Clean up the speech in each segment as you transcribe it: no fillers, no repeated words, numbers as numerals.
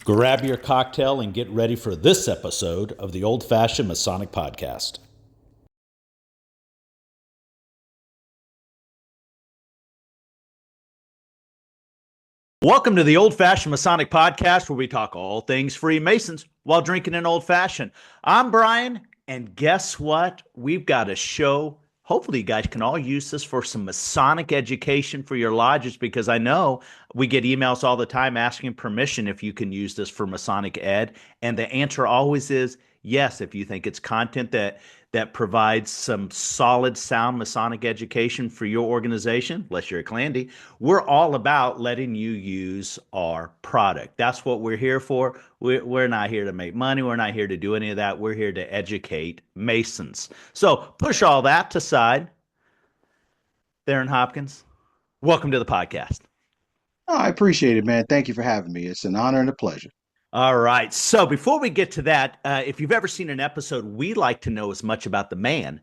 Grab your cocktail and get ready for this episode of the Old Fashioned Masonic Podcast. Welcome to the Old Fashioned Masonic Podcast, where we talk all things Freemasons while drinking an old fashioned. I'm Brian, and guess what? We've got a show. Hopefully, you guys can all use this for some Masonic education for your lodges, because I know we get emails all the time asking permission if you can use this for Masonic ed. And the answer always is yes, if you think it's content that provides some solid, sound Masonic education for your organization, unless you're a Clandy. We're all about letting you use our product. That's what we're here for. We're not here to make money. We're not here to do any of that. We're here to educate Masons. So push all that aside. Therone Hopkins, welcome to the podcast. Oh, I appreciate it, man. Thank you for having me. It's an honor and a pleasure. All right. So before we get to that, if you've ever seen an episode, we like to know as much about the man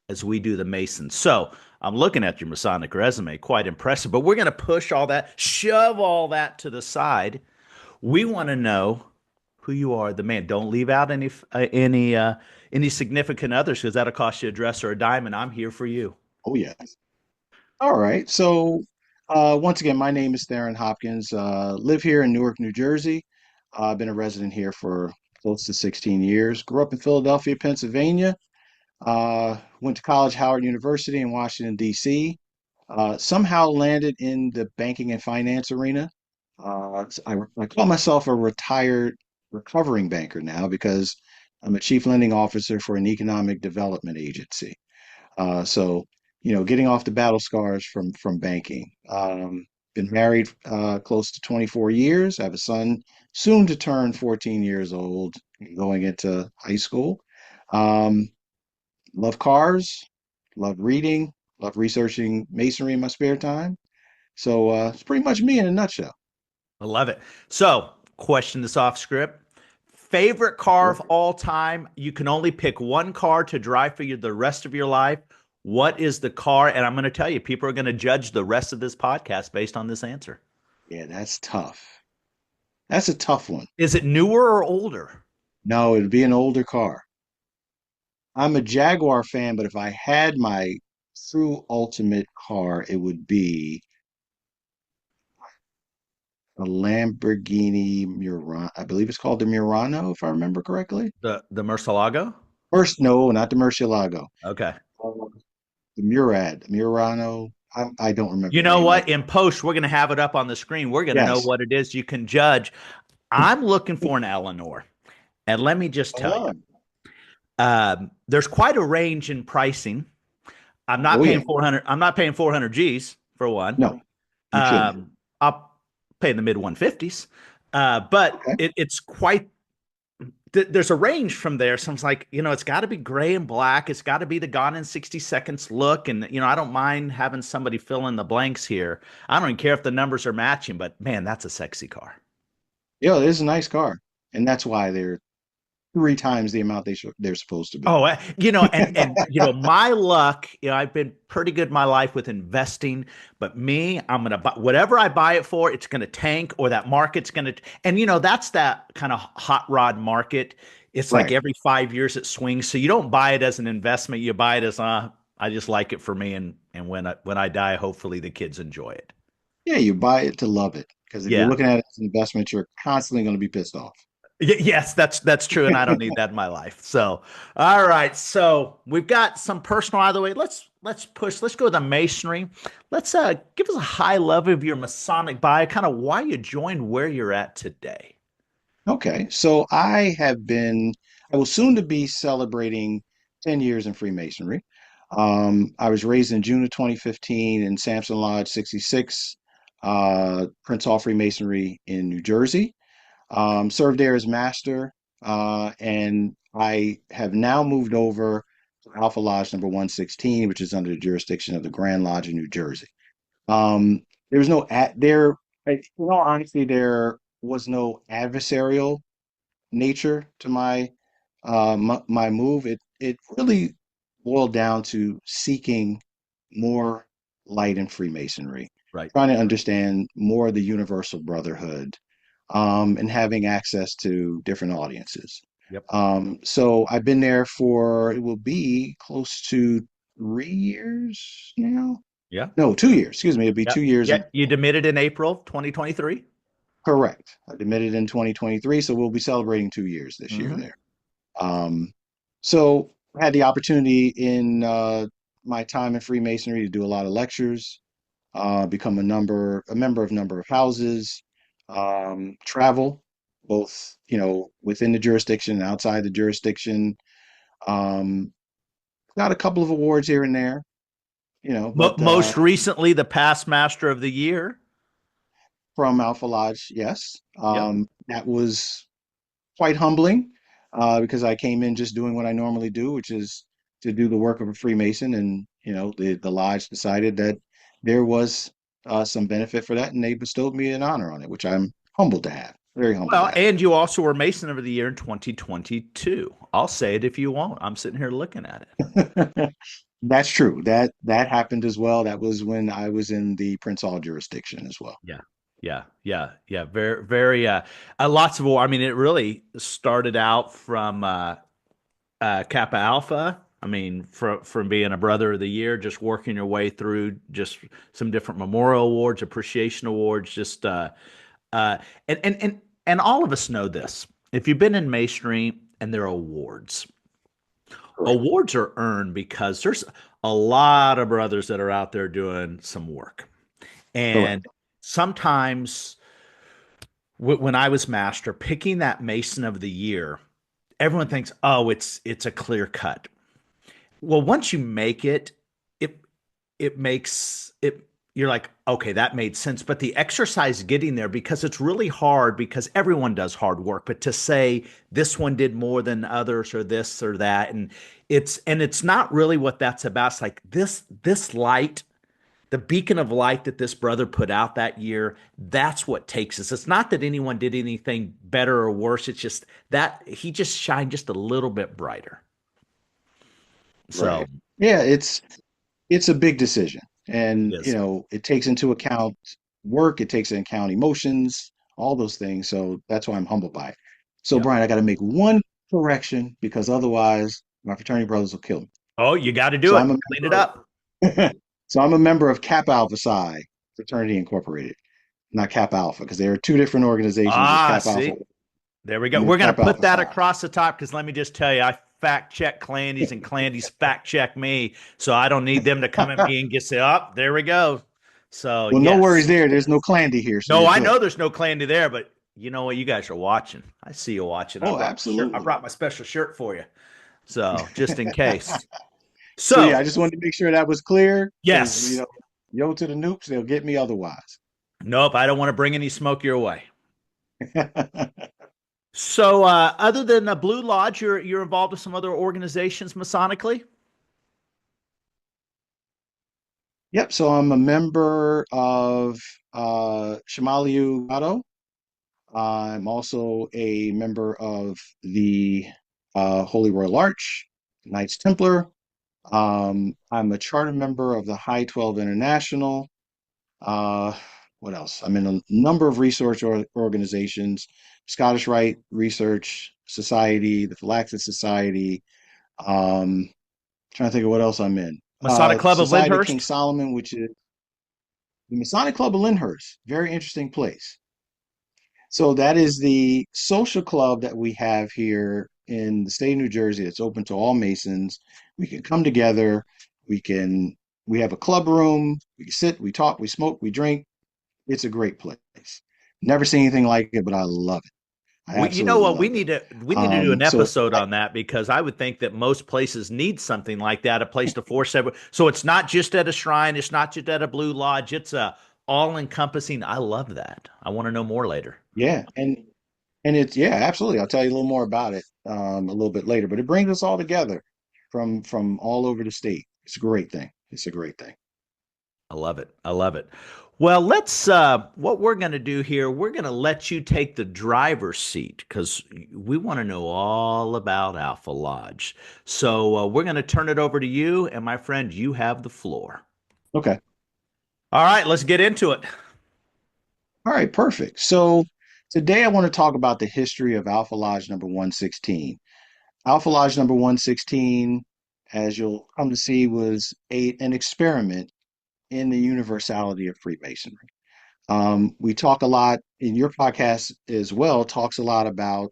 as we do the Mason. So I'm looking at your Masonic resume, quite impressive, but we're going to push all that, shove all that to the side. We want to know who you are, the man. Don't leave out any significant others, because that'll cost you a dress or a dime, and I'm here for you. Oh, yes. All right. Once again, my name is Therone Hopkins. Live here in Newark, New Jersey. I've been a resident here for close to 16 years. Grew up in Philadelphia, Pennsylvania. Went to college, Howard University in Washington, D.C. Somehow landed in the banking and finance arena. I call myself a retired recovering banker now because I'm a chief lending officer for an economic development agency. Getting off the battle scars from banking. Been married close to 24 years. I have a son soon to turn 14 years old, going into high school. Um, Love cars, love reading, love researching masonry in my spare time. It's pretty much me in a nutshell. I love it. So, question this off script. Favorite car of all time? You can only pick one car to drive for you the rest of your life. What is the car? And I'm going to tell you, people are going to judge the rest of this podcast based on this answer. Yeah, that's tough. That's a tough one. Is it newer or older? No, it'd be an older car. I'm a Jaguar fan, but if I had my true ultimate car, it would be a Lamborghini Murano. I believe it's called the Murano, if I remember correctly. The Murcielago? First, no, not the Murcielago. Okay. The Murano. I don't remember You the know name of what? it. In post, we're going to have it up on the screen. We're going to know Yes. what it is. You can judge. I'm looking for an Eleanor. And let me just tell Oh, you, there's quite a range in pricing. I'm not oh paying yeah. 400. I'm not paying 400 G's for one. No, you shouldn't. I'll pay in the mid 150s. But Okay. it's quite, there's a range from there. So it's like, it's got to be gray and black. It's got to be the Gone in 60 Seconds look. And, I don't mind having somebody fill in the blanks here. I don't even care if the numbers are matching, but man, that's a sexy car. Yeah, it is a nice car, and that's why they're three times the amount they're supposed to be. Oh, my luck, I've been pretty good in my life with investing, but me, I'm going to buy whatever I buy it for, it's going to tank, or that market's going to, and that's that kind of hot rod market. It's like Right. every 5 years it swings. So you don't buy it as an investment. You buy it as, I just like it for me. And when I die, hopefully the kids enjoy it. Yeah, you buy it to love it because if you're Yeah. looking at it as an investment, you're constantly going to be pissed off. Yes, that's true, and I don't need that in my life. So, all right, so we've got some personal out of the way. Let's push. Let's go to the masonry. Let's give us a high level of your Masonic bio, kind of why you joined where you're at today. Okay, I will soon to be celebrating 10 years in Freemasonry. I was raised in June of 2015 in Sampson Lodge 66, Prince Hall Freemasonry in New Jersey. Served there as master, and I have now moved over to Alpha Lodge number 116, which is under the jurisdiction of the Grand Lodge in New Jersey. There was no at there. In all honesty, there was no adversarial nature to my move. It really boiled down to seeking more light in Freemasonry, Right. trying to understand more of the universal brotherhood, and having access to different audiences. Yep. So I've been there for, it will be close to 3 years now. Yeah. No, 2 years. Excuse me. It'll be Yeah. 2 years. Yeah. You demitted in April 2023. Correct. I admitted in 2023, so we'll be celebrating 2 years this year Mm-hmm. there. Um, so I had the opportunity in my time in Freemasonry to do a lot of lectures, become a member of a number of houses, travel, both, within the jurisdiction and outside the jurisdiction. Um, got a couple of awards here and there, but Most recently, the Past Master of the Year. from Alpha Lodge, yes. Yep. That was quite humbling because I came in just doing what I normally do, which is to do the work of a Freemason. And, the lodge decided that there was some benefit for that, and they bestowed me an honor on it, which I'm humbled to have, very humbled Well, to and you also were Mason of the Year in 2022. I'll say it if you won't. I'm sitting here looking at it. have. That's true. That happened as well. That was when I was in the Prince Hall jurisdiction as well. Yeah. Yeah. Yeah. Yeah. Very, very, lots of war. I mean, it really started out from, Kappa Alpha. I mean, from being a Brother of the Year, just working your way through just some different memorial awards, appreciation awards, just uh, and all of us know this. If you've been in Masonry and there are awards, Correct. awards are earned because there's a lot of brothers that are out there doing some work, and Correct. sometimes when I was master, picking that Mason of the Year, everyone thinks, oh, it's a clear cut. Well, once you make it, it it makes it you're like, okay, that made sense. But the exercise getting there, because it's really hard, because everyone does hard work, but to say this one did more than others or this or that, and it's not really what that's about. It's like this light, the beacon of light that this brother put out that year, that's what takes us. It's not that anyone did anything better or worse. It's just that he just shined just a little bit brighter. So Right. Yeah, it's a big decision. it And, is. it takes into account work, it takes into account emotions, all those things. So that's why I'm humbled by it. So, Yep. Brian, I got to make one correction because otherwise my fraternity brothers will kill me. Oh, you got to do So it. I'm a Clean it up. so I'm a member of Kappa Alpha Psi Fraternity Incorporated, not Kappa Alpha, because there are two different organizations. There's Ah, Kappa Alpha see, there we go. and there's We're going to Kappa put Alpha that Psi. across the top because let me just tell you, I fact check Clandy's and Clandy's fact check me. So I don't need them to come at me and get say, oh, there we go. So, Well, no worries yes. there. There's no Clandy here, so No, you're I good. know there's no Clandy there, but you know what? You guys are watching. I see you watching. Oh, I absolutely. brought my special shirt for you. So, just in case. So yeah, So, I just wanted to make sure that was clear because yes. yo to the noops, they'll get me otherwise. Nope. I don't want to bring any smoke your way. So, other than the Blue Lodge, you're involved with some other organizations Masonically? Yep. So I'm a member of Shamalu Gado. I'm also a member of the Holy Royal Arch, Knights Templar. I'm a charter member of the High 12 International. Uh, what else? I'm in a number of research organizations, Scottish Rite Research Society, the Philaxis Society. Trying to think of what else I'm in. Masonic Club of Society of King Lyndhurst? Solomon, which is the Masonic Club of Lyndhurst. Very interesting place. So that is the social club that we have here in the state of New Jersey. It's open to all Masons. We can come together. We can we have a club room. We can sit, we talk, we smoke, we drink. It's a great place. Never seen anything like it, but I love it. I You know absolutely what? We love it. need to we need to do an So episode on that because I would think that most places need something like that, a place to force everyone. So it's not just at a shrine, it's not just at a Blue Lodge, it's a all-encompassing. I love that. I want to know more later. yeah, and it's yeah, absolutely. I'll tell you a little more about it a little bit later, but it brings us all together from all over the state. It's a great thing. It's a great thing. I love it. I love it. Well, let's what we're going to do here, we're going to let you take the driver's seat cuz we want to know all about Alpha Lodge. So, we're going to turn it over to you and my friend, you have the floor. Okay. All right, let's get into it. All right, perfect. So Today, I want to talk about the history of Alpha Lodge number 116. Alpha Lodge number 116, as you'll come to see, was an experiment in the universality of Freemasonry. We talk a lot in your podcast as well, talks a lot about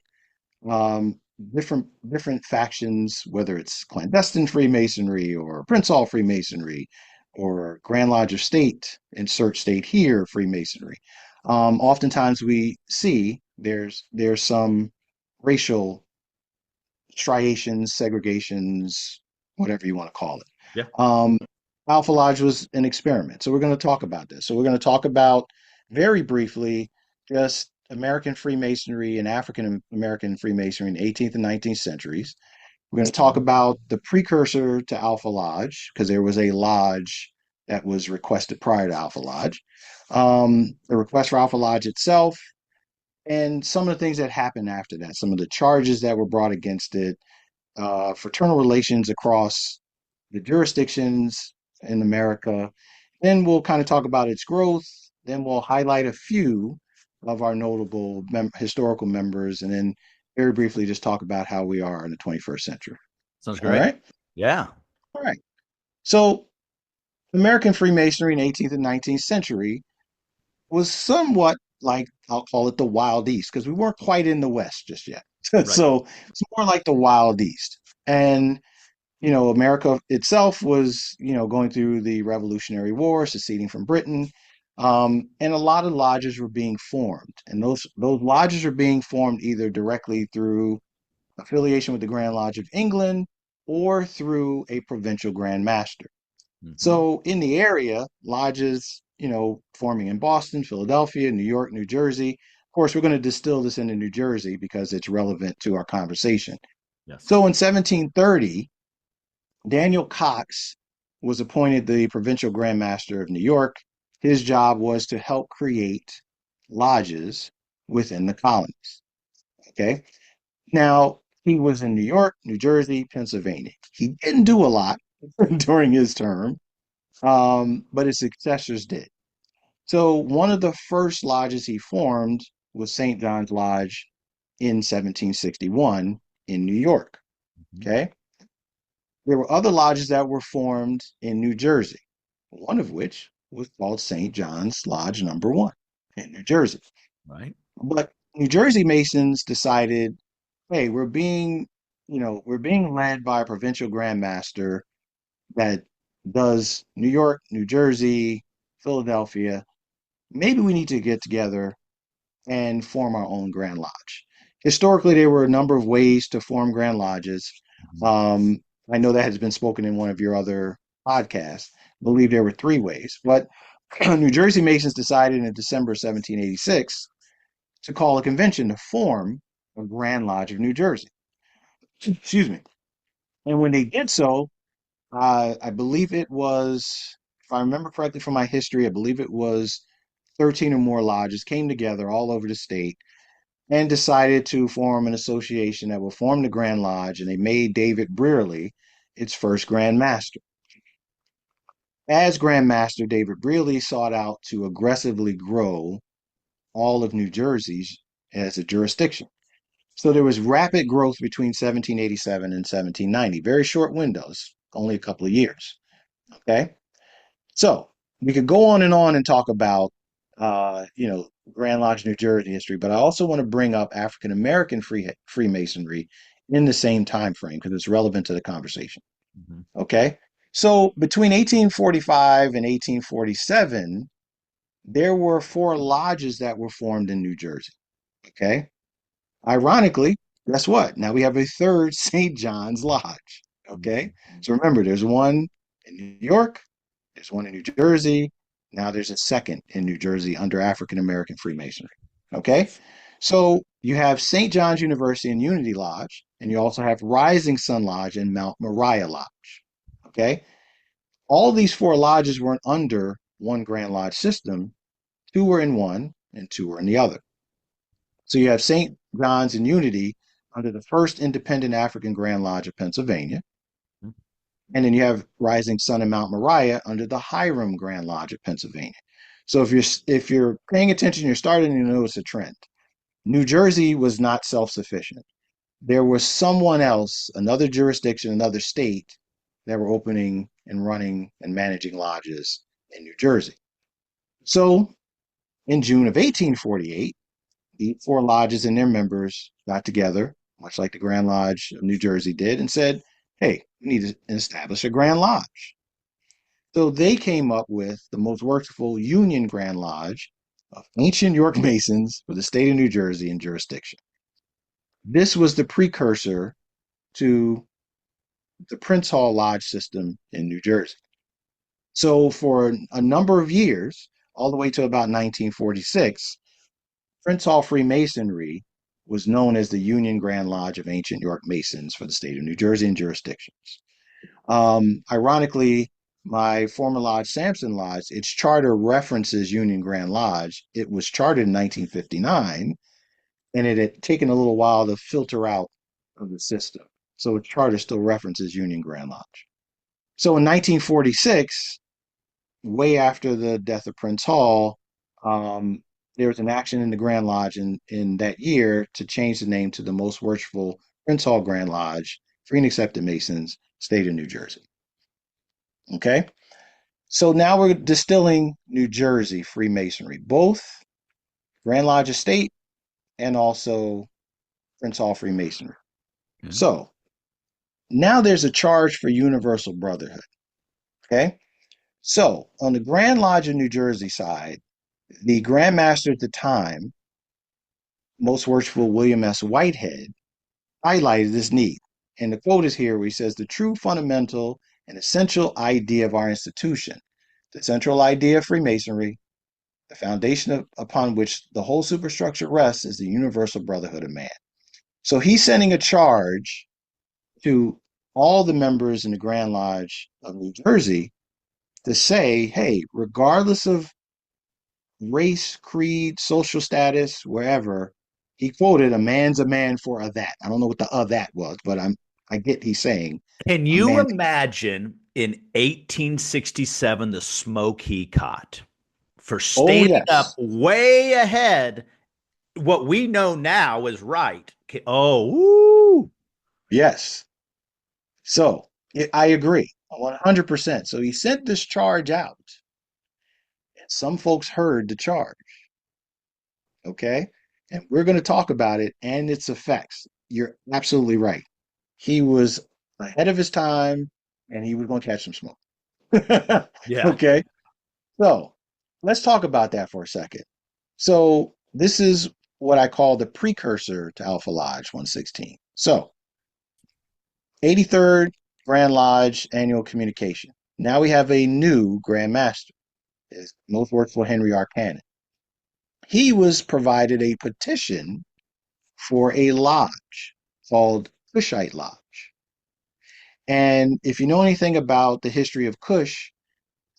um, different factions, whether it's clandestine Freemasonry or Prince Hall Freemasonry or Grand Lodge of State, insert state here Freemasonry. Oftentimes we see there's some racial striations, segregations, whatever you want to call it. Yeah. Um, Alpha Lodge was an experiment. So we're going to talk about this. So we're going to talk about very briefly just American Freemasonry and African American Freemasonry in the 18th and 19th centuries. We're going to talk about the precursor to Alpha Lodge, because there was a lodge that was requested prior to Alpha Lodge. The request for Alpha Lodge itself, and some of the things that happened after that, some of the charges that were brought against it, fraternal relations across the jurisdictions in America. Then we'll kind of talk about its growth. Then we'll highlight a few of our notable historical members, and then very briefly just talk about how we are in the 21st century. Sounds All great. right. Yeah. All right. So American Freemasonry in the 18th and 19th century was somewhat like, I'll call it the Wild East, because we weren't quite in the West just yet. Right. So it's more like the Wild East. And America itself was, going through the Revolutionary War, seceding from Britain, and a lot of lodges were being formed, and those lodges are being formed either directly through affiliation with the Grand Lodge of England or through a provincial Grand Master. Mm-hmm. So in the area, lodges, forming in Boston, Philadelphia, New York, New Jersey. Of course, we're going to distill this into New Jersey because it's relevant to our conversation. Yes. So in 1730, Daniel Cox was appointed the provincial Grand Master of New York. His job was to help create lodges within the colonies. Okay. Now, he was in New York, New Jersey, Pennsylvania. He didn't do a lot during his term, but his successors did. So, one of the first lodges he formed was St. John's Lodge in 1761 in New York. Mm-hmm. Okay. There were other lodges that were formed in New Jersey, one of which was called St. John's Lodge Number One in New Jersey. Right. But New Jersey Masons decided, hey, we're being led by a provincial Grand Master that does New York, New Jersey, Philadelphia. Maybe we need to get together and form our own Grand Lodge. Historically, there were a number of ways to form Grand Lodges. Mm-hmm. Um, I know that has been spoken in one of your other podcasts. I believe there were three ways, but New Jersey Masons decided in December 1786 to call a convention to form a Grand Lodge of New Jersey. Excuse me. And when they did so, I believe it was, if I remember correctly from my history, I believe it was 13 or more lodges came together all over the state and decided to form an association that will form the Grand Lodge, and they made David Brearley its first Grand Master. As Grand Master, David Brearley sought out to aggressively grow all of New Jersey as a jurisdiction. So there was rapid growth between 1787 and 1790, very short windows, only a couple of years. Okay. So we could go on and talk about, Grand Lodge, New Jersey history, but I also want to bring up African American Freemasonry in the same time frame because it's relevant to the conversation. Mm-hmm. Okay. So between 1845 and 1847, there were four lodges that were formed in New Jersey. Okay. Ironically, guess what? Now we have a third St. John's Lodge. Okay. So remember, there's one in New York, there's one in New Jersey. Now there's a second in New Jersey under African American Freemasonry. Okay. So you have St. John's University and Unity Lodge, and you also have Rising Sun Lodge and Mount Moriah Lodge. Okay. All these four lodges weren't under one Grand Lodge system. Two were in one and two were in the other. So you have St. John's and Unity under the first independent African Grand Lodge of Pennsylvania. And then you have Rising Sun and Mount Moriah under the Hiram Grand Lodge of Pennsylvania. So if you're paying attention, you're starting to notice a trend. New Jersey was not self-sufficient. There was someone else, another jurisdiction, another state that were opening and running and managing lodges in New Jersey. So in June of 1848, the four lodges and their members got together, much like the Grand Lodge of New Jersey did, and said, hey, we need to establish a Grand Lodge. So they came up with the most worshipful Union Grand Lodge of ancient York Masons for the state of New Jersey and jurisdiction. This was the precursor to the Prince Hall Lodge system in New Jersey. So for a number of years, all the way to about 1946, Prince Hall Freemasonry was known as the Union Grand Lodge of Ancient York Masons for the state of New Jersey and jurisdictions. Ironically, my former lodge, Sampson Lodge, its charter references Union Grand Lodge. It was chartered in 1959, and it had taken a little while to filter out of the system. So its charter still references Union Grand Lodge. So in 1946, way after the death of Prince Hall, there was an action in the Grand Lodge in that year to change the name to the Most Worshipful Prince Hall Grand Lodge, Free and Accepted Masons, State of New Jersey. Okay, so now we're distilling New Jersey Freemasonry, both Grand Lodge Estate and also Prince Hall Freemasonry. Yeah. So now there's a charge for universal brotherhood. Okay, so on the Grand Lodge of New Jersey side, the Grand Master at the time, Most Worshipful William S. Whitehead, highlighted this need. And the quote is here where he says, the true fundamental and essential idea of our institution, the central idea of Freemasonry, the foundation upon which the whole superstructure rests, is the universal brotherhood of man. So he's sending a charge to all the members in the Grand Lodge of New Jersey to say, hey, regardless of race, creed, social status, wherever, he quoted, a man's a man for a that. I don't know what the that was, but I get he's saying Can a you man. imagine in 1867 the smoke he caught for Oh, standing up yes. way ahead? What we know now is right. Oh, woo. Yes. So I agree 100%. So he sent this charge out, and some folks heard the charge. Okay. And we're going to talk about it and its effects. You're absolutely right. He was ahead of his time and he was going to catch some smoke. Yeah. Okay. So let's talk about that for a second. So this is what I call the precursor to Alpha Lodge 116. So 83rd Grand Lodge annual communication. Now we have a new Grand Master, is Most Worshipful Henry R. Cannon. He was provided a petition for a lodge called Cushite Lodge. And if you know anything about the history of Cush,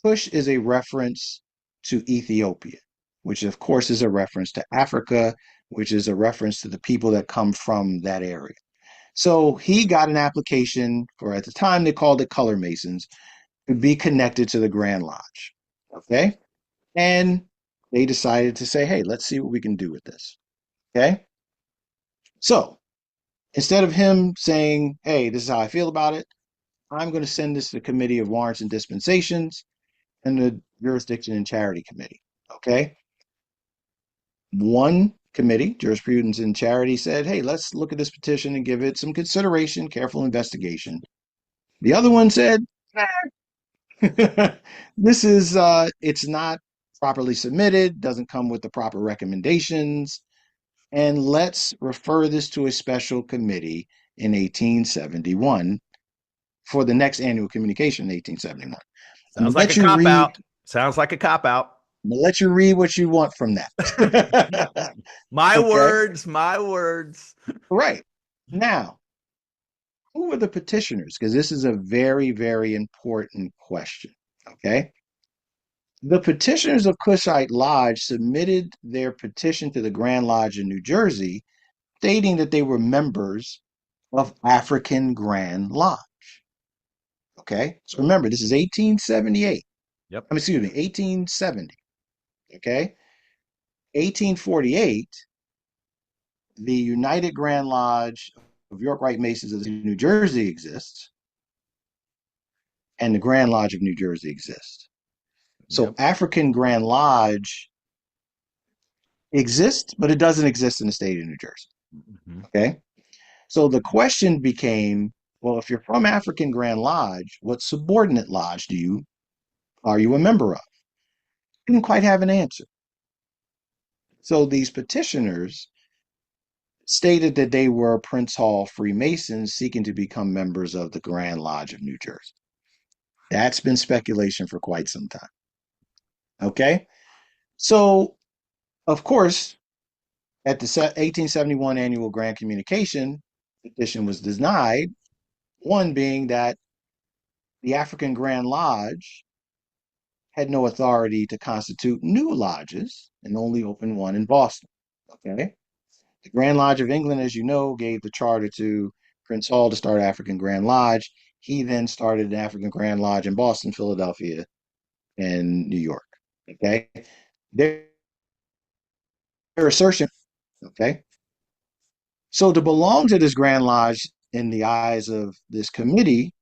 Cush is a reference to Ethiopia, which of course is a reference to Africa, which is a reference to the people that come from that area. So he got an application for, at the time they called it Color Masons, to be connected to the Grand Lodge. Okay. And they decided to say, hey, let's see what we can do with this. Okay. So instead of him saying, hey, this is how I feel about it, I'm going to send this to the Committee of Warrants and Dispensations and the Jurisdiction and Charity Committee. Okay. One committee, Jurisprudence and Charity, said, hey, let's look at this petition and give it some consideration, careful investigation. The other one said, this is, it's not properly submitted, doesn't come with the proper recommendations, and let's refer this to a special committee in 1871 for the next annual communication in 1871. I'm gonna Sounds like a let you cop read. out. Sounds like a cop out. I'm gonna let you read what you want from that. My Okay, words, my words. right now, who were the petitioners? Because this is a very, very important question. Okay, the petitioners of Cushite Lodge submitted their petition to the Grand Lodge in New Jersey, stating that they were members of African Grand Lodge. Okay, so remember, this is 1878. Yep. Excuse me, 1870. Okay, 1848, the United Grand Lodge of York Rite Masons of New Jersey exists, and the Grand Lodge of New Jersey exists. So Yep. African Grand Lodge exists, but it doesn't exist in the state of New Jersey. Mhm. Okay. So the question became, well, if you're from African Grand Lodge, what subordinate lodge are you a member of? Didn't quite have an answer. So these petitioners stated that they were Prince Hall Freemasons seeking to become members of the Grand Lodge of New Jersey. That's been speculation for quite some time. Okay. So, of course, at the 1871 annual Grand Communication, petition was denied, one being that the African Grand Lodge had no authority to constitute new lodges and only opened one in Boston. Okay. The Grand Lodge of England, as you know, gave the charter to Prince Hall to start African Grand Lodge. He then started an African Grand Lodge in Boston, Philadelphia, and New York. Okay. Their assertion, okay. So to belong to this Grand Lodge in the eyes of this committee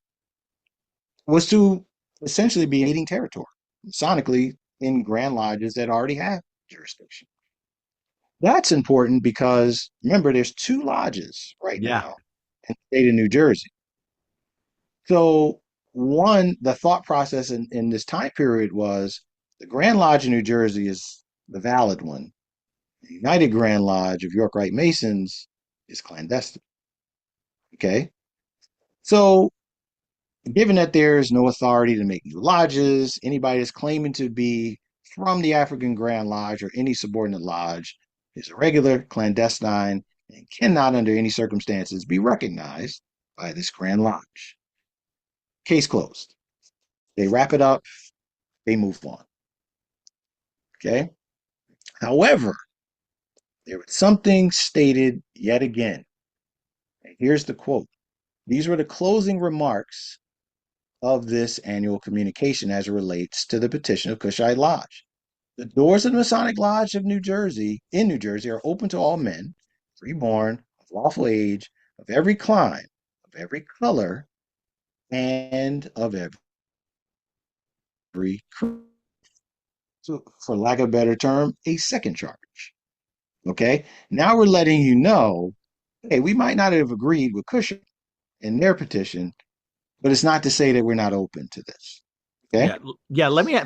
was to essentially be invading territory, sonically in Grand Lodges that already have jurisdiction. That's important because remember, there's two lodges right Yeah. now in the state of New Jersey. So, one, the thought process in this time period was the Grand Lodge in New Jersey is the valid one. The United Grand Lodge of York Rite Masons is clandestine. Okay. So, given that there is no authority to make new lodges, anybody that's claiming to be from the African Grand Lodge or any subordinate lodge is irregular, clandestine, and cannot, under any circumstances, be recognized by this Grand Lodge. Case closed. They wrap it up, they move on. Okay. However, there was something stated yet again. And here's the quote. These were the closing remarks of this annual communication as it relates to the petition of Cushite Lodge. The doors of the Masonic Lodge of New Jersey, in New Jersey, are open to all men, freeborn, of lawful age, of every clime, of every color, and of every creed. So, for lack of a better term, a second charge. Okay. Now we're letting you know, hey, we might not have agreed with Cushing in their petition, but it's not to say that we're not open to this. Okay. Yeah. Yeah. Let me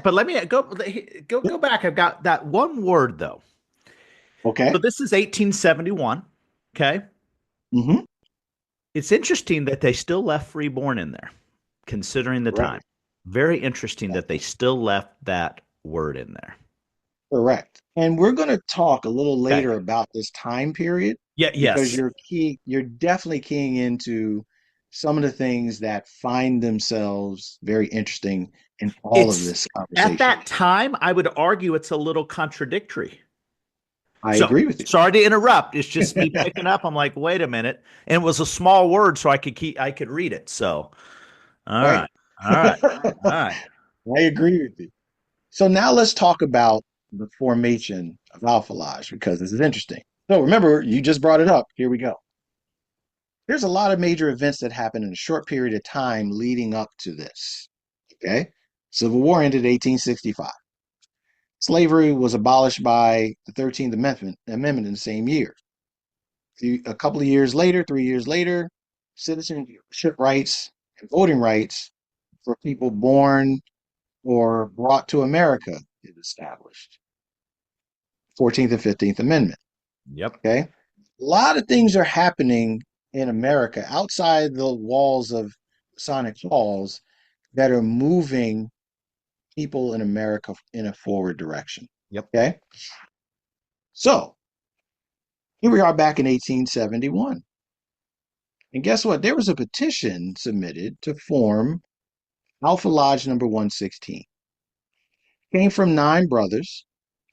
go Yep. back. I've got that one word though. So Okay. this is 1871. Okay. Mm-hmm. It's interesting that they still left freeborn in there, considering the time. Correct. Very interesting That's that they still left that word in there. correct. And we're going to talk a little Okay. later about this time period Yeah. because Yes. you're definitely keying into some of the things that find themselves very interesting in all of It's this at conversation. that time, I would argue it's a little contradictory. I So agree with you. sorry to interrupt. It's just me picking up. I'm like, wait a minute. And it was a small word, so I could read it. So all Right. right. All right. All right. I agree with you. So now let's talk about the formation of Alpha Lodge because this is interesting. So remember, you just brought it up. Here we go. There's a lot of major events that happened in a short period of time leading up to this. Okay. Civil War ended in 1865. Slavery was abolished by the 13th Amendment in the same year. A couple of years later, 3 years later, citizenship rights and voting rights for people born or brought to America is established. 14th and 15th Amendment. Yep. Okay. A lot of things are happening in America outside the walls of Masonic halls that are moving people in America in a forward direction. Yep. Okay. So here we are back in 1871. And guess what? There was a petition submitted to form Alpha Lodge number 116. Came from 9 brothers.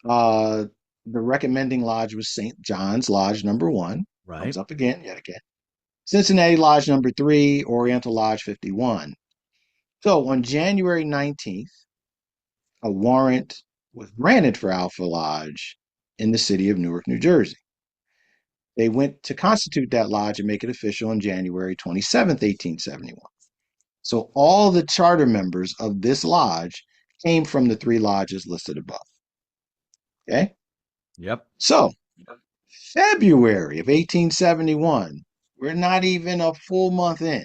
Uh, the recommending lodge was St. John's Lodge number 1. Right. Comes up again, yet again. Cincinnati Lodge number 3, Oriental Lodge 51. So on January 19th, a warrant was granted for Alpha Lodge in the city of Newark, New Jersey. They went to constitute that lodge and make it official on January 27th, 1871. So all the charter members of this lodge came from the three lodges listed above. Okay. Yep. So February of 1871, we're not even a full month in.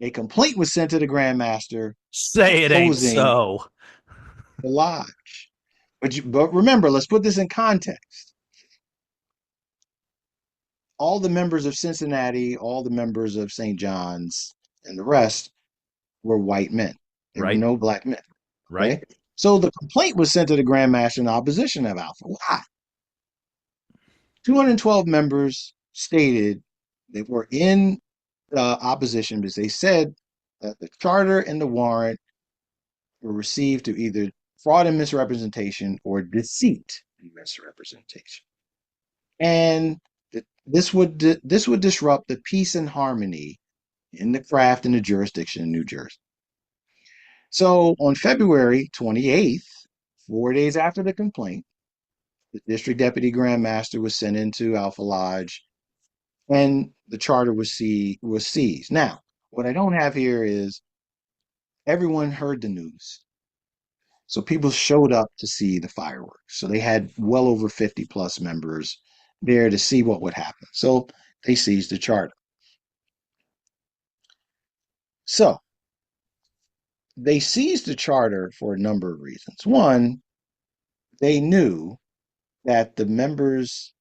A complaint was sent to the Grand Master Say it ain't opposing so. the lodge. But remember, let's put this in context. All the members of Cincinnati, all the members of St. John's, and the rest were white men. There were Right. no black men. Right. Okay. So the complaint was sent to the Grand Master in opposition of Alpha. Why? 212 members stated they were in opposition because they said that the charter and the warrant were received through either fraud and misrepresentation or deceit and misrepresentation. And this would disrupt the peace and harmony in the craft and the jurisdiction in New Jersey. So on February 28th, 4 days after the complaint, the district deputy grand master was sent into Alpha Lodge and the charter was seized. Now, what I don't have here is everyone heard the news. So people showed up to see the fireworks. So they had well over 50 plus members there to see what would happen. So they seized the charter. So they seized the charter for a number of reasons. One, they knew that the members,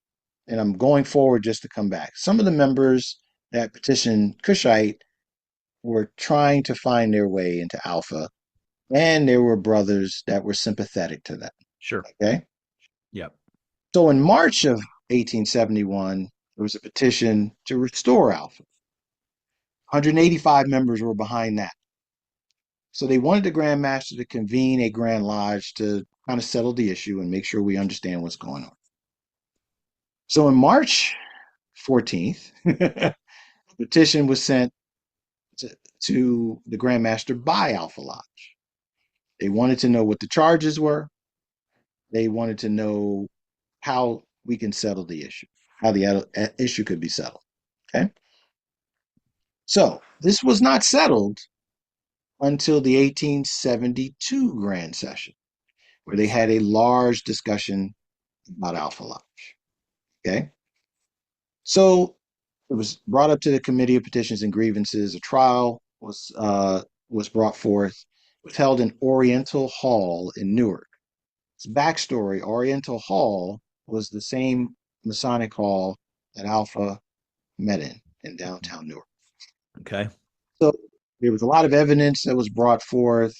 and I'm going forward just to come back, some of the members that petitioned Cushite were trying to find their way into Alpha, and there were brothers that were sympathetic to them. Sure. Okay. Yep. So in March of 1871, there was a petition to restore Alpha. 185 members were behind that. So they wanted the Grand Master to convene a Grand Lodge to kind of settle the issue and make sure we understand what's going on. So on March 14th, a petition was sent to the Grand Master by Alpha Lodge. They wanted to know what the charges were. They wanted to know how we can settle the issue, how the issue could be settled. Okay. So this was not settled until the 1872 Grand Session, where they had a large discussion about Alpha Lodge. Okay. So it was brought up to the Committee of Petitions and Grievances. A trial was brought forth. It was held in Oriental Hall in Newark. Its backstory: Oriental Hall was the same Masonic hall that Alpha met in downtown Newark. Okay. So there was a lot of evidence that was brought forth,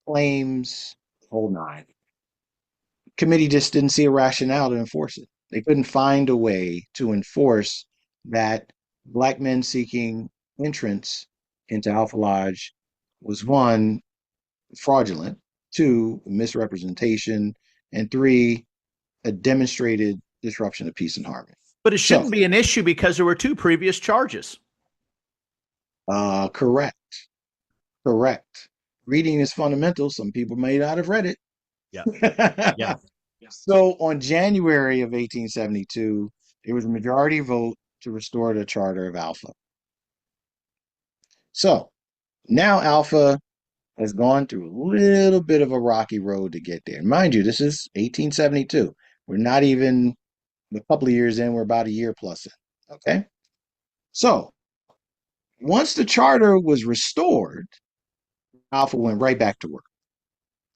claims, the whole nine. The committee just didn't see a rationale to enforce it. They couldn't find a way to enforce that black men seeking entrance into Alpha Lodge was, one, fraudulent, two, misrepresentation, and three, a demonstrated disruption of peace and harmony. But it So, shouldn't be an issue because there were two previous charges. correct, correct. Reading is fundamental. Some people may not have read it. Yeah. Yeah. So on January of 1872, there was a majority vote to restore the charter of Alpha. So now Alpha has gone through a little bit of a rocky road to get there. Mind you, this is 1872. We're not even a couple of years in, we're about a year plus in. Okay. So once the charter was restored, Alpha went right back to work.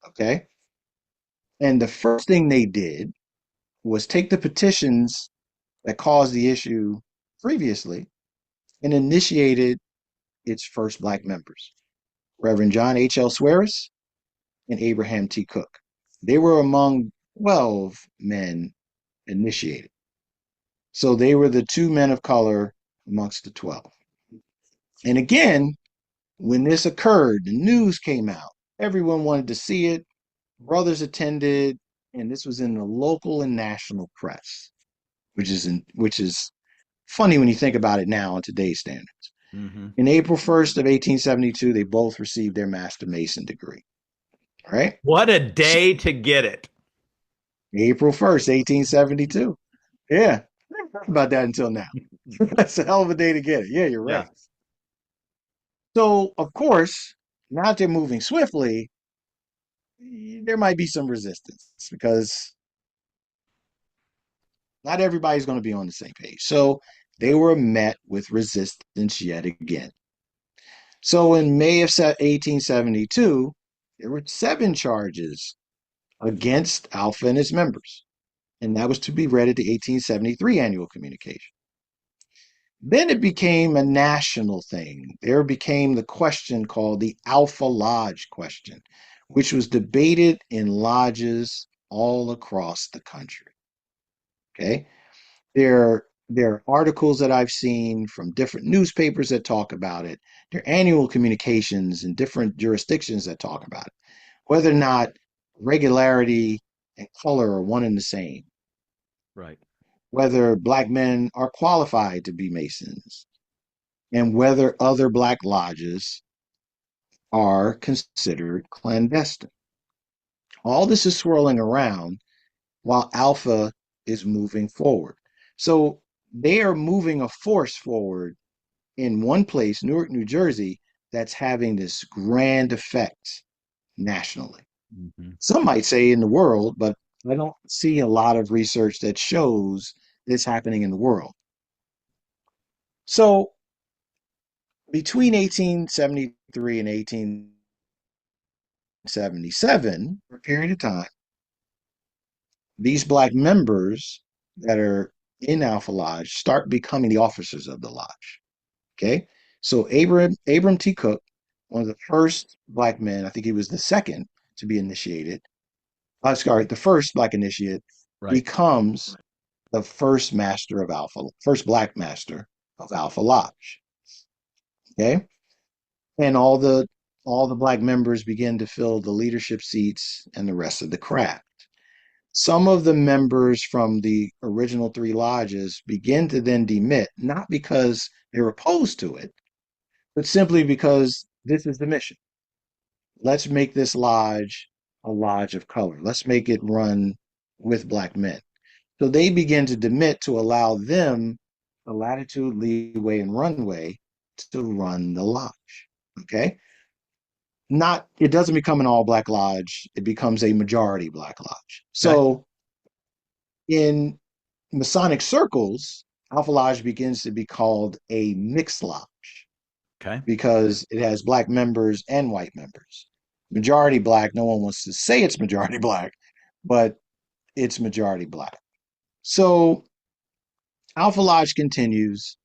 Okay. And the first thing they did was take the petitions that caused the issue previously and initiated its first black members, Reverend John H.L. Swearis and Abraham T. Cook. They were among 12 men initiated. So they were the two men of color amongst the 12. And again, when this occurred, the news came out. Everyone wanted to see it. Brothers attended, and this was in the local and national press, which is funny when you think about it now on today's standards. Mm-hmm. In April 1st of 1872, they both received their Master Mason degree. All right. What a day to get it. April 1st, 1872. Yeah. about that until now. That's a hell of a day to get it. Yeah, you're Yeah. right. So, of course, now that they're moving swiftly, there might be some resistance because not everybody's going to be on the same page. So, they were met with resistance yet again. So, in May of 1872, there were 7 charges against Alpha and his members, and that was to be read at the 1873 annual communication. Then it became a national thing. There became the question called the Alpha Lodge question, which was debated in lodges all across the country. Okay. There are articles that I've seen from different newspapers that talk about it. There are annual communications in different jurisdictions that talk about it. Whether or not regularity and color are one and the same, Right. whether black men are qualified to be Masons, and whether other black lodges are considered clandestine. All this is swirling around while Alpha is moving forward. So they are moving a force forward in one place, Newark, New Jersey, that's having this grand effect nationally. Hmm. Some might say in the world, but I don't see a lot of research that shows this happening in the world. So between 1873 and 1877, for a period of time, these black members that are in Alpha Lodge start becoming the officers of the lodge. Okay. So Abram T. Cook, one of the first black men, I think he was the second to be initiated. Sorry, the first black initiate Right. becomes the first master of Alpha, first black master of Alpha Lodge. Okay. And all the black members begin to fill the leadership seats and the rest of the craft. Some of the members from the original 3 lodges begin to then demit, not because they're opposed to it, but simply because this is the mission. Let's make this lodge a lodge of color. Let's make it run with black men. So they begin to demit to allow them the latitude, leeway, and runway to run the lodge. Okay. Not, it doesn't become an all black lodge, it becomes a majority black lodge. Okay. So in Masonic circles, Alpha Lodge begins to be called a mixed lodge Okay. because it has black members and white members. Majority black, no one wants to say it's majority black, but it's majority black. So Alpha Lodge continues.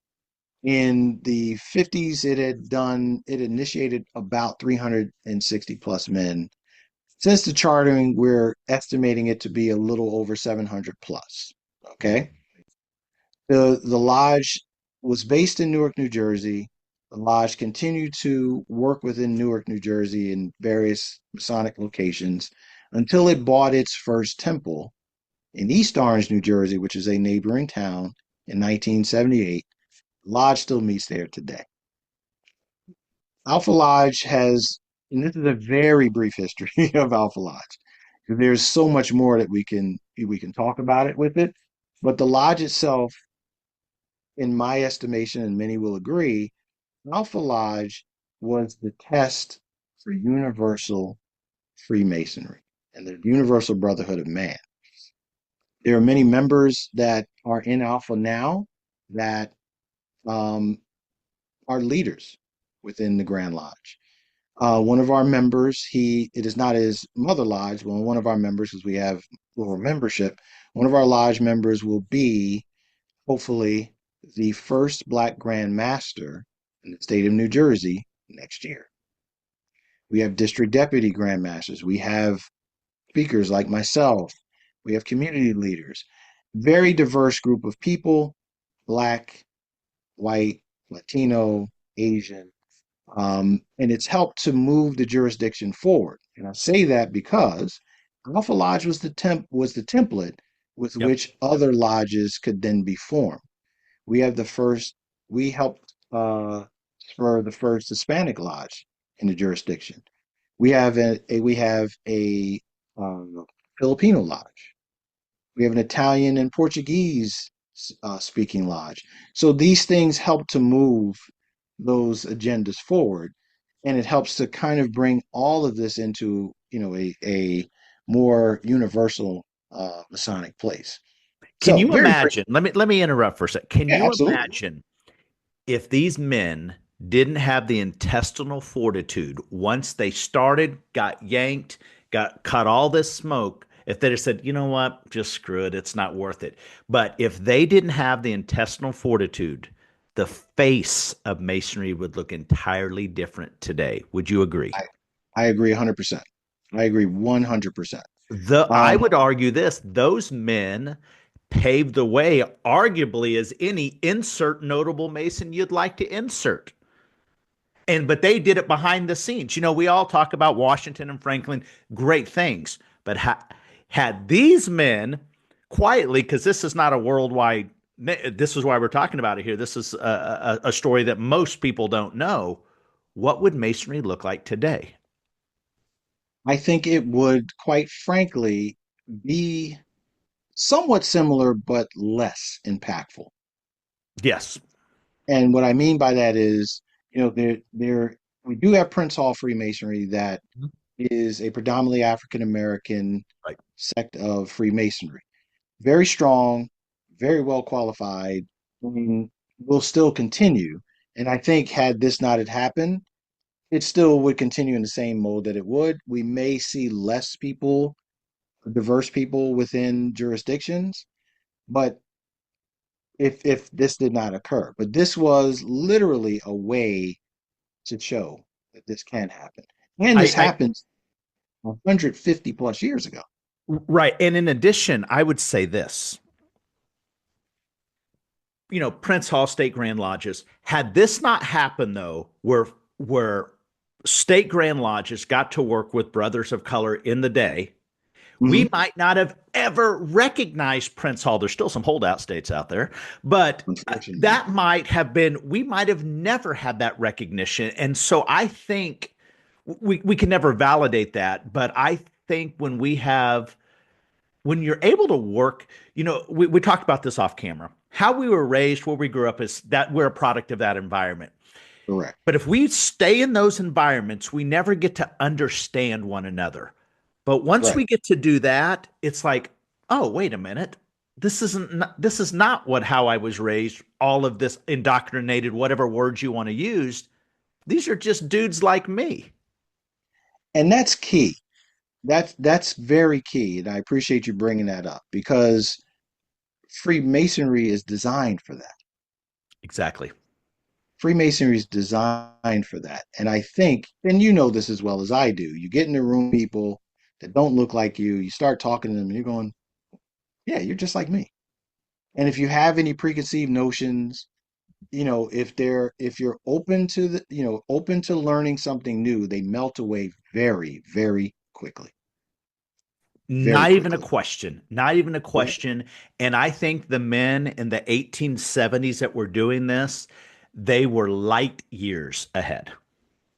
In the 50s, it initiated about 360 plus men. Since the chartering, we're estimating it to be a little over 700 plus. Okay. The lodge was based in Newark, New Jersey. The lodge continued to work within Newark, New Jersey in various Masonic locations until it bought its first temple in East Orange, New Jersey, which is a neighboring town, in 1978. The lodge still meets there today. Alpha Lodge has, and this is a very brief history of Alpha Lodge. There's so much more that we can talk about it with it, but the lodge itself, in my estimation, and many will agree, Alpha Lodge was the test for universal Freemasonry and the universal brotherhood of man. There are many members that are in Alpha now that um, are leaders within the Grand Lodge. One of our members, it is not his mother lodge, but one of our members, because we have full membership, one of our lodge members will be hopefully the first Black Grand Master in the state of New Jersey next year. We have district deputy Grand Masters. We have speakers like myself. We have community leaders. Very diverse group of people, Black, white, Latino, Asian, and it's helped to move the jurisdiction forward. And I say that because Alpha Lodge was the template with Yep. which other lodges could then be formed. We have the first. We helped spur the first Hispanic lodge in the jurisdiction. We have a Filipino lodge. We have an Italian and Portuguese speaking lodge. So these things help to move those agendas forward, and it helps to kind of bring all of this into, a more universal Masonic place. Can So you very, very, imagine? Let me interrupt for a sec. Can yeah, you absolutely. imagine if these men didn't have the intestinal fortitude once they started, got yanked, got cut all this smoke, if they just said, you know what, just screw it, it's not worth it. But if they didn't have the intestinal fortitude, the face of masonry would look entirely different today. Would you agree? I, I agree 100%. I agree 100%. I Um, would argue this, those men paved the way, arguably, as any insert notable mason you'd like to insert. But they did it behind the scenes. We all talk about Washington and Franklin, great things, but had these men quietly, because this is not a worldwide, this is why we're talking about it here. This is a story that most people don't know. What would masonry look like today? I think it would, quite frankly, be somewhat similar but less impactful. Yes. And what I mean by that is, there we do have Prince Hall Freemasonry that is a predominantly African American Right. sect of Freemasonry. Very strong, very well qualified, and will still continue. And I think had this not had happened, it still would continue in the same mode that it would. We may see less people, diverse people within jurisdictions, but if this did not occur. But this was literally a way to show that this can happen. And this I happened 150 plus years ago. Right. And in addition, I would say this, Prince Hall State Grand Lodges, had this not happened though, where state Grand Lodges got to work with brothers of color in the day, we Hmm. might not have ever recognized Prince Hall. There's still some holdout states out there, but Unfortunately. that might have been, we might have never had that recognition. And so I think we can never validate that, but I think when you're able to work, we talked about this off camera. How we were raised, where we grew up, is that we're a product of that environment. Correct. But if we stay in those environments, we never get to understand one another. But once Right. we get to do that, it's like, oh, wait a minute. This is not what how I was raised. All of this indoctrinated, whatever words you want to use. These are just dudes like me. And that's key. That's very key. And I appreciate you bringing that up because Freemasonry is designed for that. Exactly. Freemasonry is designed for that. And I think, and you know this as well as I do, you get in the room people that don't look like you start talking to them, and you're going, yeah, you're just like me. And if you have any preconceived notions, if you're open to open to learning something new, they melt away very, very quickly. Very Not even a quickly. question. Not even a Yeah. question. And I think the men in the 1870s that were doing this, they were light years ahead.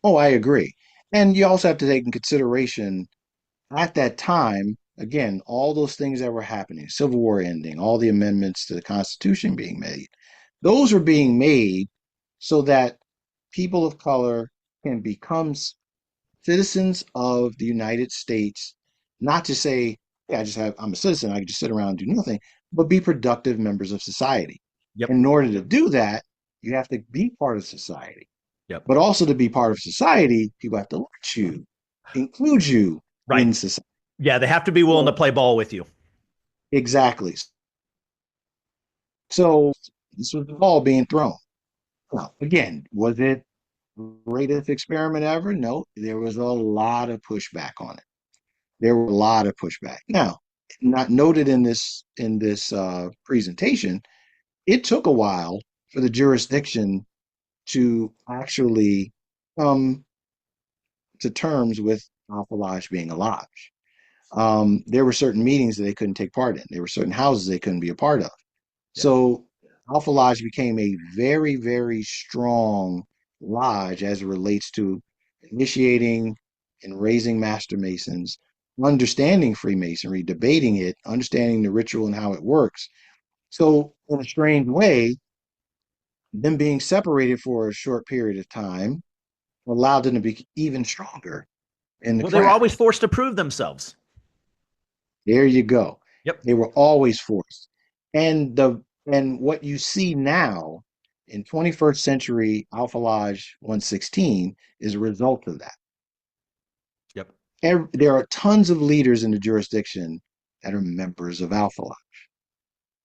Oh, I agree. And you also have to take in consideration at that time, again, all those things that were happening, Civil War ending, all the amendments to the Constitution being made, those were being made so that people of color can become citizens of the United States, not to say, yeah, I'm a citizen, I can just sit around and do nothing, but be productive members of society. Yep. In order to do that, you have to be part of society. Yep. But also to be part of society, people have to let you, include you Right. in society. Yeah, they have to be willing to So, play ball with you. exactly. So this was the ball being thrown. Now, again, was it the greatest experiment ever? No, there was a lot of pushback on it. There were a lot of pushback. Now, not noted in this presentation, it took a while for the jurisdiction to actually come to terms with Alpha Lodge being a lodge. There were certain meetings that they couldn't take part in. There were certain houses they couldn't be a part of. Yeah. So Alpha Lodge became a very, very strong lodge as it relates to initiating and raising master masons, understanding Freemasonry, debating it, understanding the ritual and how it works, So, in a strange way, them being separated for a short period of time allowed them to be even stronger in the Well, they were always craft. forced to prove themselves. There you go. Yep. They were always forced. And what you see now in 21st century Alpha Lodge 116 is a result of that. Yep. There are tons of leaders in the jurisdiction that are members of Alpha Lodge.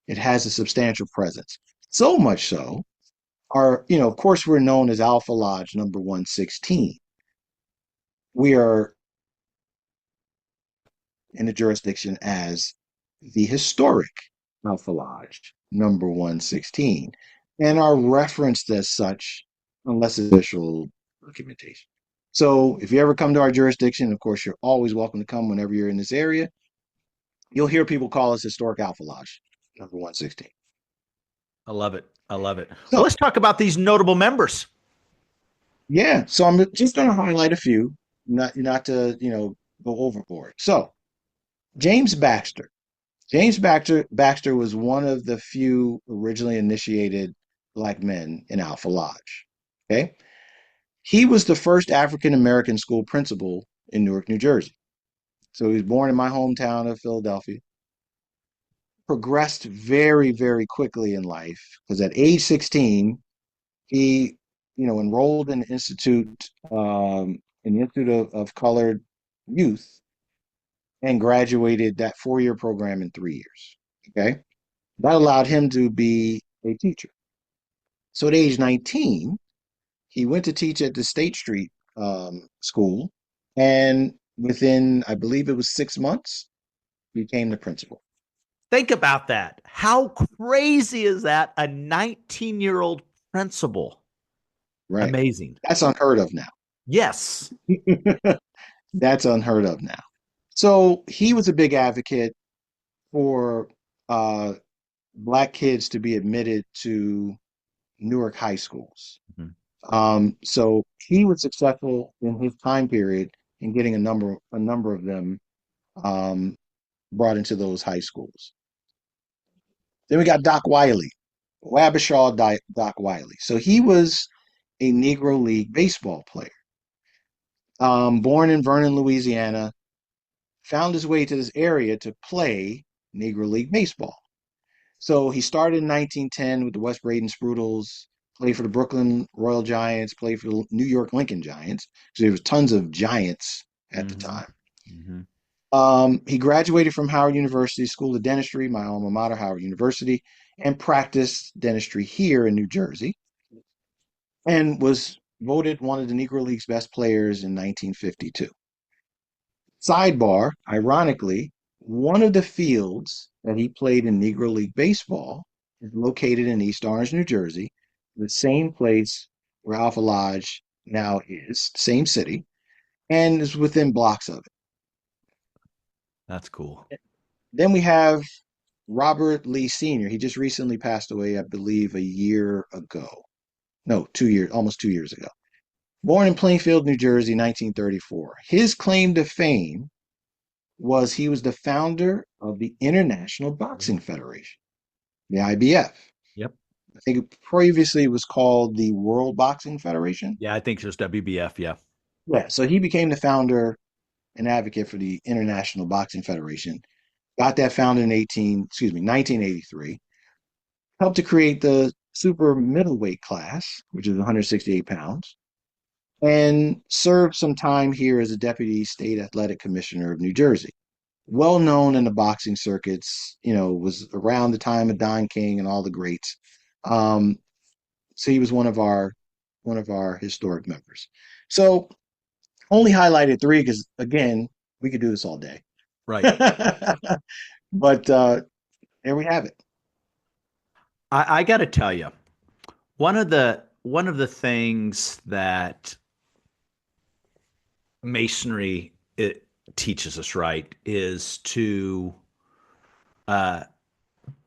It has a substantial presence. So much so, of course, we're known as Alpha Lodge number 116. We are in the jurisdiction as the historic Alpha Lodge number 116 and are referenced as such unless it's official documentation. So if you ever come to our jurisdiction, of course, you're always welcome to come whenever you're in this area. You'll hear people call us Historic Alpha Lodge number 116. I love it. I love it. Well, So, let's talk about these notable members. yeah, so I'm just going to highlight a few, not to, go overboard. So, James Baxter. James Baxter was one of the few originally initiated Black men in Alpha Lodge. Okay. He was the first African American school principal in Newark, New Jersey. So he was born in my hometown of Philadelphia, progressed very, very quickly in life because at age 16, he, enrolled in the Institute of Colored Youth and graduated that 4-year program in 3 years. Okay. That allowed him to be a teacher. So at age 19, he went to teach at the State Street school. And within, I believe it was 6 months, became the principal. Think about that. How crazy is that? A 19-year-old principal. Right. Amazing. That's unheard of now. Yes. That's unheard of now. So he was a big advocate for uh, Black kids to be admitted to Newark high schools. Mhm. So he was successful in his time period in getting a number of them um, brought into those high schools. Then we got Doc Wiley, Wabashaw Doc Wiley. So he was a Negro League baseball player. Born in Vernon, Louisiana, found his way to this area to play Negro League baseball. So he started in 1910 with the West Braden Sprudels, played for the Brooklyn Royal Giants, played for the New York Lincoln Giants. So there was tons of giants at the Mm-hmm. time. Mm-hmm. He graduated from Howard University School of Dentistry, my alma mater, Howard University, and practiced dentistry here in New Jersey, and was voted one of the Negro League's best players in 1952. Sidebar, ironically, one of the fields that he played in Negro League baseball is located in East Orange, New Jersey, the same place where Alpha Lodge now is, same city, and is within blocks of That's cool. it. Then we have Robert Lee Sr. He just recently passed away, I believe, a year ago. No, 2 years, almost 2 years ago. Born in Plainfield, New Jersey, 1934. His claim to fame was he was the founder of the International Boxing Federation, the IBF. Yep. I think it previously was called the World Boxing Federation. Yeah, I think it's just WBF. Yeah. Yeah, so he became the founder and advocate for the International Boxing Federation. Got that founded in 1983. Helped to create the super middleweight class, which is 168 pounds, and served some time here as a deputy state athletic commissioner of New Jersey. Well known in the boxing circuits, was around the time of Don King and all the greats. Um, so he was one of our historic members. So only highlighted three because again, we could do this all day. Right. But there we have it. I got to tell you, one of the things that masonry it teaches us, right, is to uh,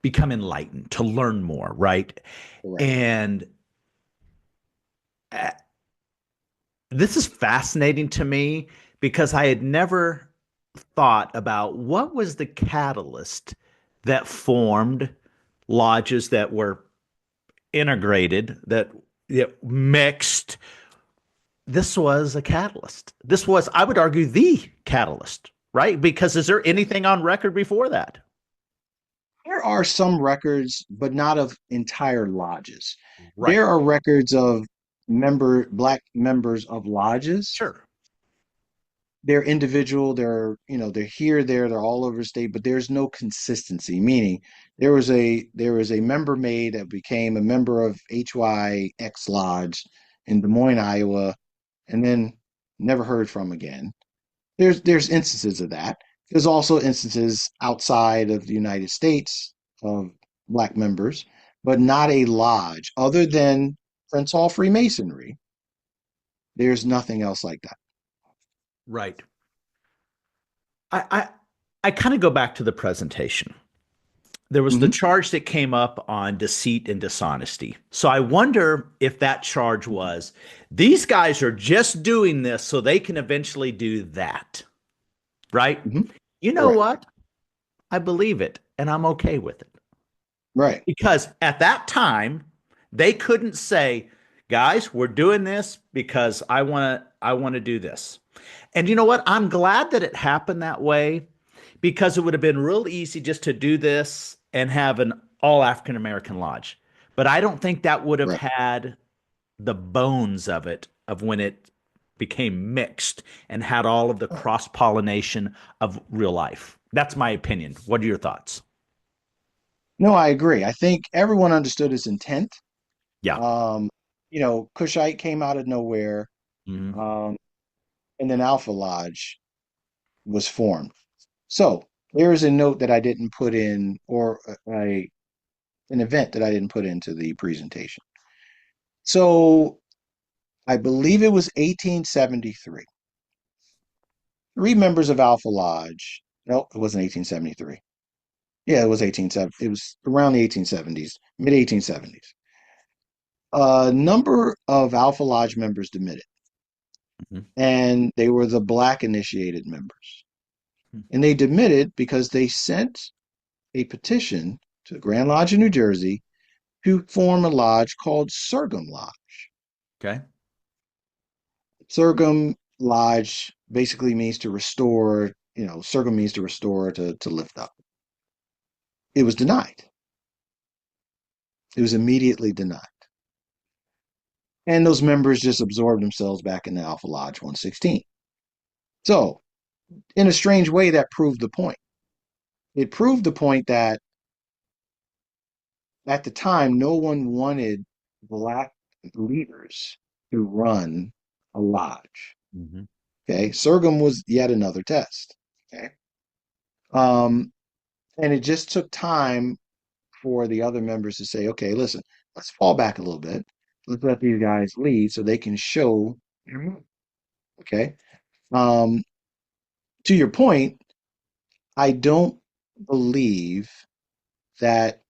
become enlightened, to learn more, right? Correct. And uh, this is fascinating to me because I had never thought about what was the catalyst that formed lodges that were integrated, that mixed. This was a catalyst. This was, I would argue, the catalyst, right? Because is there anything on record before that? There are some records, but not of entire lodges. Right. There are records of black members of lodges. Sure. They're individual, they're here, there, they're all over the state, but there's no consistency. Meaning there was a member made that became a member of HYX Lodge in Des Moines, Iowa, and then never heard from again. There's instances of that. There's also instances outside of the United States of black members, but not a lodge other than Prince Hall Freemasonry. There's nothing else like that. Right. I kind of go back to the presentation. There was the Hmm. charge that came up on deceit and dishonesty. So I wonder if that charge was these guys are just doing this so they can eventually do that. Right? Hmm. You know Correct. what? I believe it and I'm okay with it. Right. Because at that time, they couldn't say, guys, we're doing this because I want to do this. And you know what? I'm glad that it happened that way because it would have been real easy just to do this and have an all African American lodge. But I don't think that would have Right. had the bones of it of when it became mixed and had all of the cross pollination of real life. That's my opinion. What are your thoughts? No, I agree. I think everyone understood his intent. Yeah. Um, Kushite came out of nowhere, Mhm. um, and then Alpha Lodge was formed. So there is a note that I didn't put in, or an event that I didn't put into the presentation. So I believe it was 1873. Three members of Alpha Lodge. No, it wasn't 1873. Yeah, it was 1870. It was around the 1870s, mid 1870s. A number of Alpha Lodge members demitted, Mhm. and they were the black initiated members. And they demitted because they sent a petition to the Grand Lodge in New Jersey to form a lodge called Sorghum Lodge. Okay. Sorghum Lodge basically means to restore, Sorghum means to restore, to lift up. It was denied. It was immediately denied. And those members just absorbed themselves back into Alpha Lodge 116. So, in a strange way, that proved the point. It proved the point that at the time, no one wanted black leaders to run a lodge. Mhm. Okay. Sorghum was yet another test. Okay. Um, and it just took time for the other members to say, okay, listen, let's fall back a little bit. Let's let these guys lead so they can show. Okay. Um, to your point, I don't believe that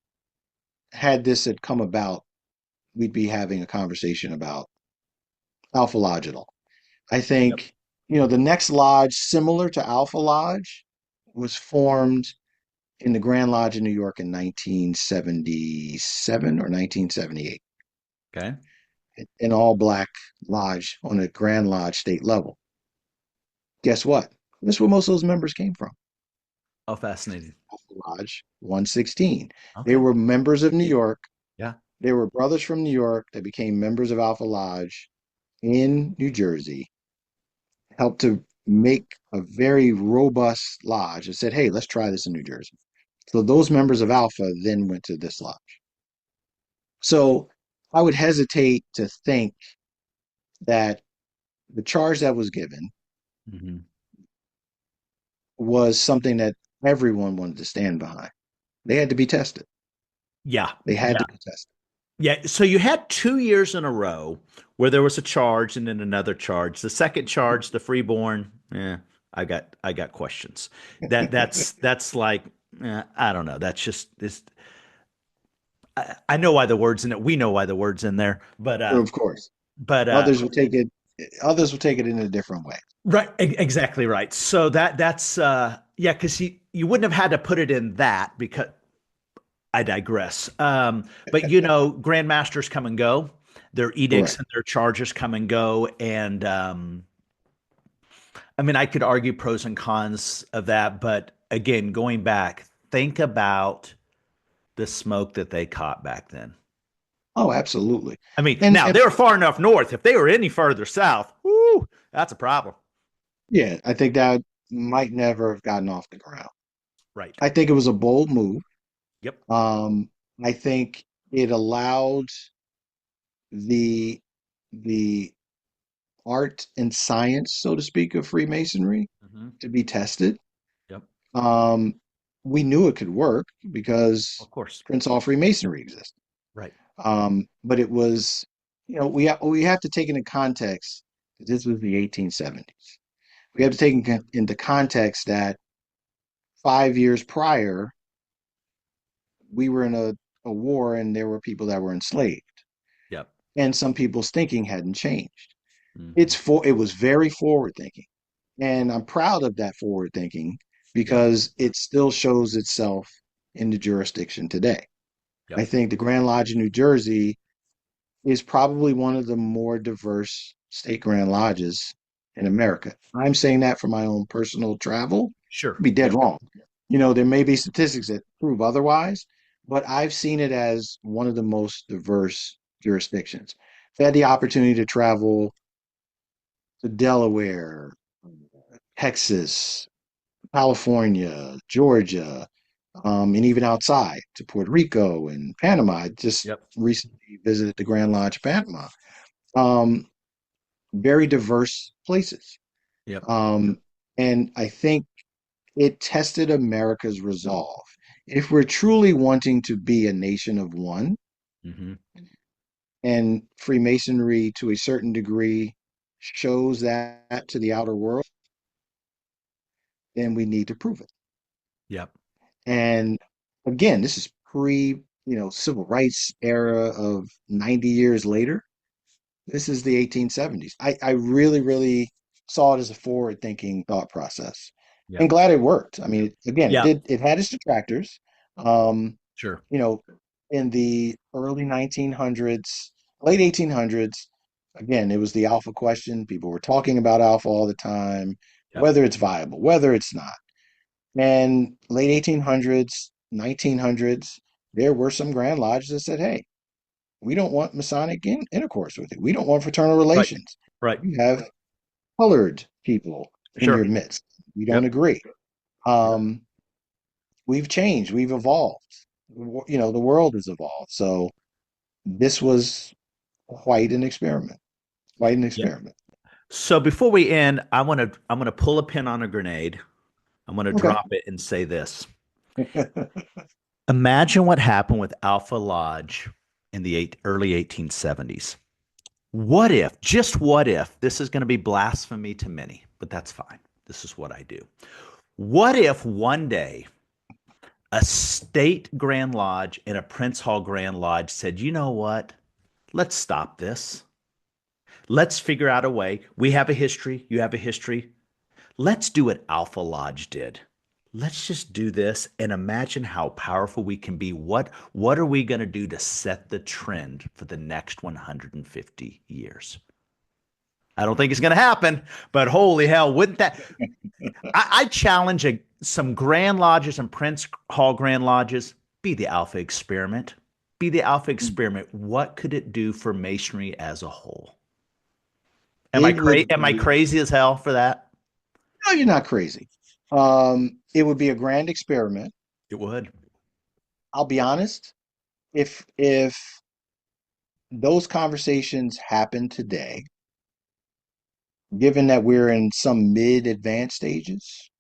had this had come about, we'd be having a conversation about Alpha Lodge at all. I Yep. think, the next lodge similar to Alpha Lodge was formed in the Grand Lodge in New York in 1977 or 1978, Okay. an all black lodge on a Grand Lodge state level. Guess what? That's where most of those members came from. Oh, fascinating. Alpha Lodge 116. They Okay. were members of New York. Yeah. They were brothers from New York that became members of Alpha Lodge in New Jersey, helped to make a very robust lodge and said, hey, let's try this in New Jersey. So those members of Alpha then went to this lodge. So I would hesitate to think that the charge that was given Mhm. was something that everyone wanted to stand behind. They had to be tested. Yeah. They had Yeah. to be tested. Yeah. So you had 2 years in a row where there was a charge and then another charge. The second charge, the freeborn, I got questions. That's like I don't know. That's just this. I know why the words in it. We know why the words in there, but Of course. but Others will take it others will take it in a different way. right, exactly right. So that's yeah, because you wouldn't have had to put it in that because I digress. But Grand Masters come and go. Their edicts Correct. and their charges come and go. And I mean, I could argue pros and cons of that. But again, going back, think about the smoke that they caught back then. Oh, absolutely. I mean, And now they were far enough north. If they were any further south, whoo, that's a problem. yeah, I think that might never have gotten off the ground. Right. I think it was a bold move. Yep. Um, I think it allowed the the art and science, so to speak, of Freemasonry Hmm. to be tested. Yep. Um, we knew it could work because Of course. Prince Hall Freemasonry existed. Right. But it was, we have to take into context that this was the 1870s. We have Yep. to take into context that 5 years prior, we were in a war and there were people that were enslaved, Yep. and some people's thinking hadn't changed. Hmm. It was very forward thinking, and I'm proud of that forward thinking Yep. because it still shows itself in the jurisdiction today. I Yep. think the Grand Lodge in New Jersey is probably one of the more diverse state Grand Lodges in America. I'm saying that for my own personal travel. Sure. I'd be dead Yep. wrong. There may be statistics that prove otherwise, but I've seen it as one of the most diverse jurisdictions. I've had the opportunity to travel to Delaware, Texas, California, Georgia, and even outside to Puerto Rico and Panama. I just Yep. recently visited the Grand Lodge, Panama. Um, very diverse places. Yep. Um, and I think it tested America's resolve. If we're truly wanting to be a nation of one, Hmm. and Freemasonry to a certain degree shows that to the outer world, then we need to prove it. Yep. And again, this is pre, civil rights era of 90 years later. This is the 1870s. I really, really saw it as a forward thinking thought process and Yep. glad it worked. I mean, again, Yep. it had its detractors. Um, Sure. you know, in the early 1900s, late 1800s, again, it was the alpha question. People were talking about alpha all the time, Yep. whether it's viable, whether it's not. And late 1800s, 1900s, there were some Grand Lodges that said, hey, we don't want Masonic intercourse with you. We don't want fraternal Right. relations. Right. You have colored people in Sure. your midst. We don't Yep. agree. Yep. Um, we've changed. We've evolved. The world has evolved. So this was quite an experiment. Quite an Yep. experiment. So before we end, I'm gonna pull a pin on a grenade. I'm gonna Okay. drop it and say this. Imagine what happened with Alpha Lodge in the early 1870s. What if, just what if, this is going to be blasphemy to many, but that's fine. This is what I do. What if one day a state Grand Lodge and a Prince Hall Grand Lodge said, you know what? Let's stop this. Let's figure out a way. We have a history. You have a history. Let's do what Alpha Lodge did. Let's just do this and imagine how powerful we can be. What are we going to do to set the trend for the next 150 years? I don't think it's going to happen, but holy hell, wouldn't that? I challenge some Grand Lodges and Prince Hall Grand Lodges be the Alpha experiment. Be the Alpha experiment. What could it do for Masonry as a whole? Am I It crazy? would Am I be, crazy as hell for that? no, you're not crazy. It would be a grand experiment. It would. I'll be honest. If those conversations happen today, given that we're in some mid-advanced stages,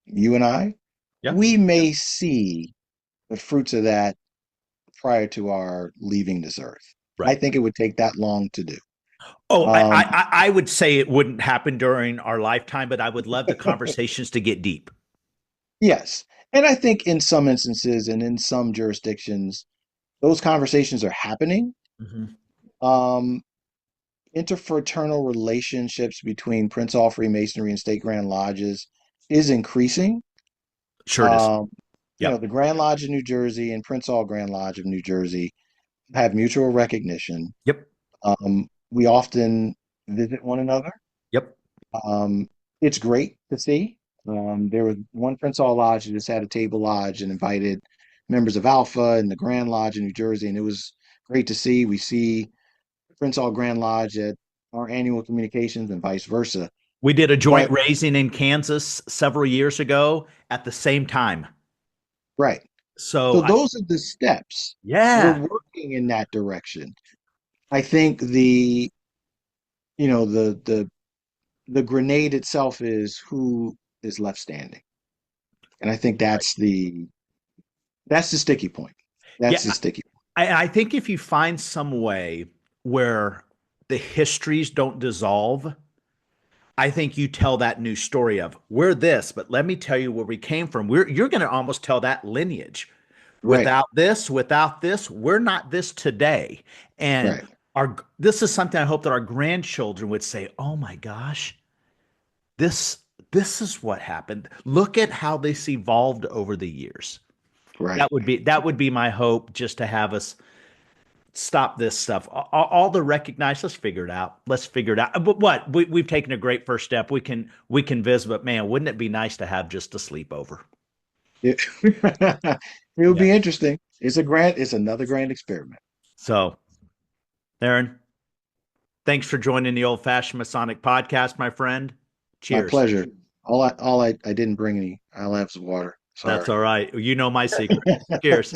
you and I, Yeah. we may see the fruits of that prior to our leaving this earth. I Right. think it would take that long to do. Oh, I, Um, I I would say it wouldn't happen during our lifetime, but I would love the conversations to get deep. yes. And I think in some instances and in some jurisdictions, those conversations are happening. Hmm. Um, Interfraternal relationships between Prince Hall Freemasonry and State Grand Lodges is increasing. Sure it is. Um, Yep. the Grand Lodge of New Jersey and Prince Hall Grand Lodge of New Jersey have mutual recognition. Yep. We often visit one another. Yep. Um, it's great to see. There was one Prince Hall Lodge that just had a table lodge and invited members of Alpha and the Grand Lodge in New Jersey, and it was great to see. We see Prince Hall Grand Lodge at our annual communications and vice versa. We did a joint But raising in Kansas several years ago at the same time. right. So So those are the steps. We're yeah, working in that direction. I think the grenade itself is who is left standing. And I think that's the sticky point. yeah. That's the sticky point. I think if you find some way where the histories don't dissolve, I think you tell that new story of we're this, but let me tell you where we came from. You're going to almost tell that lineage. Right. Without this, we're not this today. And Right. our this is something I hope that our grandchildren would say, "Oh my gosh, this this is what happened. Look at how this evolved over the years." Right. That would be my hope, just to have us stop this stuff. All the recognized, let's figure it out. Let's figure it out. But what we've taken a great first step. We can visit, but man, wouldn't it be nice to have just a sleepover? It, it would Yeah. be interesting. It's another grand experiment. So, Aaron, thanks for joining the Old Fashioned Masonic Podcast, my friend. My Cheers. pleasure. I didn't bring any. I'll have some water. That's Sorry. all right. You know my secret. Cheers.